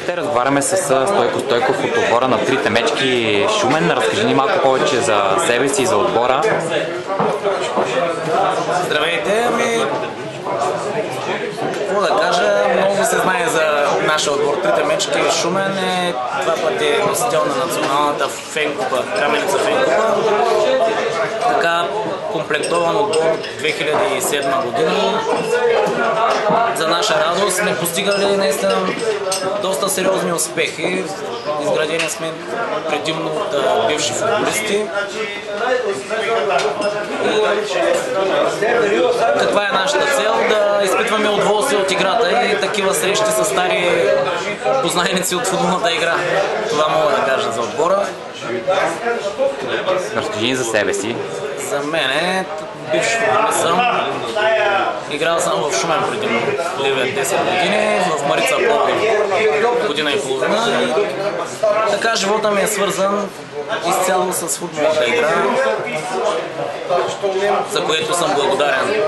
мечките. Разговаряме с Стойко Стойков от отбора на Трите мечки Шумен. Разкажи ни малко повече за себе си и за отбора. Здравейте, какво да кажа, много се знае за нашия отбор. Трите мечки Шумен е два пъти носител на националната фенкупа, Каменица фенкупа. Така комплектован отбор 2007 година. За наша радост сме постигали наистина доста сериозни успехи. Изградени сме предимно от бивши футболисти. Каква е нашата цел? Да изпитваме удоволствие от играта и такива срещи с стари познайници от футболната игра. Това мога да кажа за отбора. Разкажи ни за себе си. За мен бивш футболист съм. Играл съм в Шумен преди Ливия 10 години, в Марица година и половина. Така живота ми е свързан изцяло с футболната игра, за което съм благодарен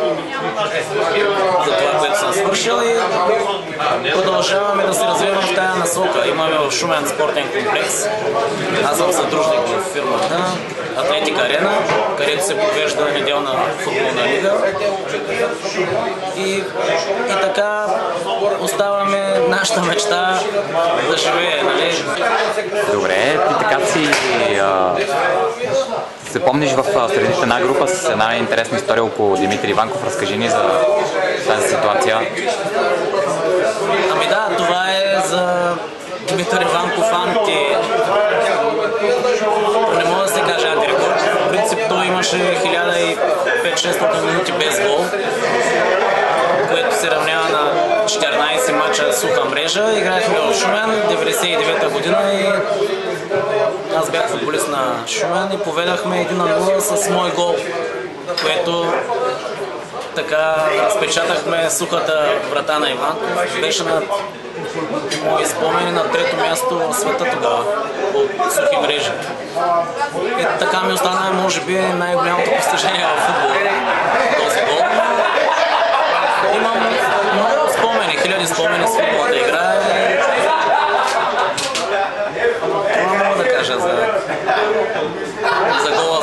за това, което съм свършил, и продължаваме да се развиваме в тая насока. Имаме в Шумен спортен комплекс. Аз съм съдружник в фирмата Атлетика Арена, където се провежда неделна футболна лига. И така оставаме нашата мечта да живее, нали? Добре, ти така си се помниш в средите една група с една интересна история около Димитър Иванков. Разкажи ни за тази ситуация. Ами да, това е за Димитър Иванков не мога да се каже антирекорд. В принцип той имаше 1500-600 минути без гол, което се равнява на 14 мача суха мрежа. Играехме в Шумен 99-та година и аз бях футболист на Шумен и поведахме 1-0 с мой гол, което така разпечатахме сухата врата на Иванков. Беше на мои спомени на трето място в света тогава по сухи мрежи. И така ми остана, може би, най-голямото постижение в футбола. Този гол. Имам много спомени, хиляди спомени с футболната игра. Това мога да кажа за гола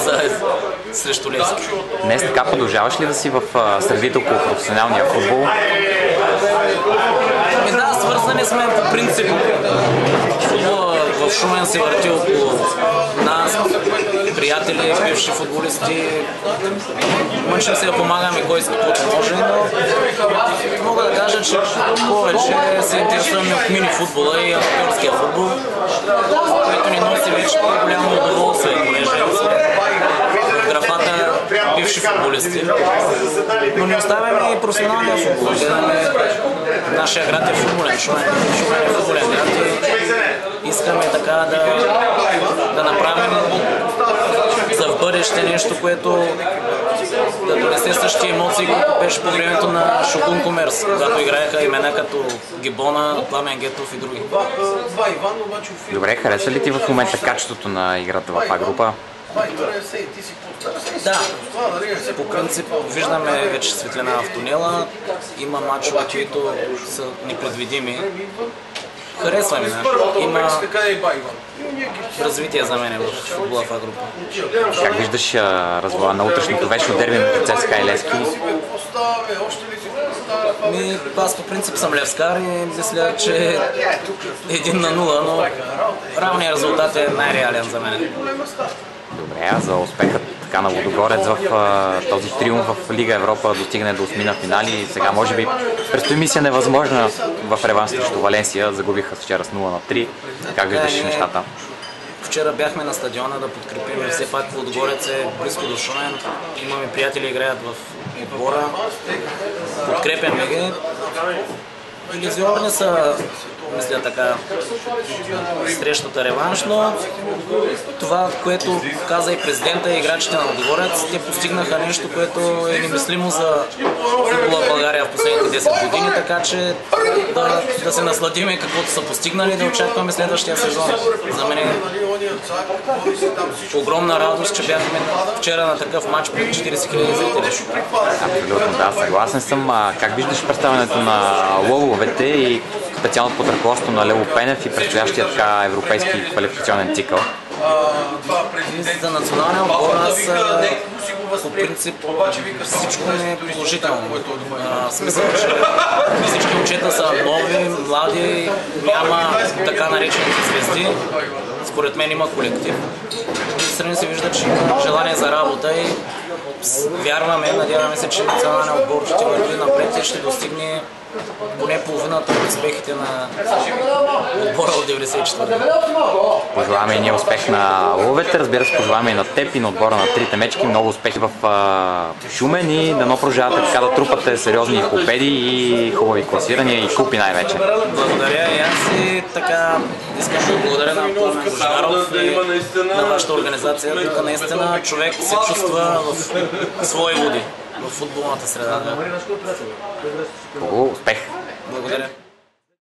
срещу Левски. Днес така продължаваш ли да си в средите около професионалния футбол? Да, свързани сме по принцип. Футбола в Шумен се върти около нас, приятели, бивши футболисти. Мъчим се да помагаме кой с каквото може, но мога да кажа, че повече се интересуваме от мини футбола и аматьорския футбол, което ни носи вече по-голямо удоволствие, понеже в графата бивши футболисти. Но не оставяме и професионалния футбол. Нашия град е футболен, Шумен е футболен град и искаме така да направим за в бъдеще нещо, което да донесе същите емоции, които беше по времето на Шогун Комерс, когато играеха имена като Гибона, Пламен Гетов и други. Добре, харесва ли ти в момента качеството на играта в А-група? Да, по принцип виждаме вече светлина в тунела, има мачове, които са непредвидими. Харесва ми, има развитие за мен в футбола в А-група. Как виждаш развоя на утрешното вечно дерби между ЦСКА и Левски? Аз по принцип съм левскар и мисля, че 1-0, но равният резултат е най-реален за мен. Добре, а за успехът така на Лудогорец в този триумф в Лига Европа достигне до осмина финали и сега може би предстои мисия невъзможна в реванс срещу Валенсия. Загубиха вчера с 0-3. Как виждаш нещата? Вчера бяхме на стадиона да подкрепим, все пак Лудогорец е близко до Шумен. Имаме приятели, играят в отбора. Подкрепяме ги. Илюзионни са, мисля така, срещата реванш, но това, което каза и президента и играчите на Лудогорец, те постигнаха нещо, което е немислимо за футбола в България в последните 10 години, така че да се насладиме каквото са постигнали и да очакваме следващия сезон. За мен е огромна радост, че бяхме вчера на такъв матч пред 40 000 зрители. Абсолютно, да, съгласен съм. Как виждаш представянето на лововете и специално под ръководството на Лело Пенев и предстоящия така европейски квалификационен цикъл? За националния отбор аз по принцип всичко ми е положително. Смисъл, че всички момчета са нови, млади, няма така наречените звезди. Според мен има колектив. От страни се вижда, че има желание за работа и вярваме, надяваме се, че националният отбор ще върви напред и ще достигне поне половината от успехите на отбора от 94-та. Пожелаваме и ние успех на ловете, разбира се, пожелаваме и на теб и на отбора на трите мечки, много успехи в Шумен и дано продължавате така да трупате сериозни победи и хубави класирания и купи най-вече. Благодаря и аз и така искам да благодаря на Пламен Божидаров и на вашата организация. Тук наистина човек се чувства в свои води, в футболната среда. Хубаво, успех! Благодаря.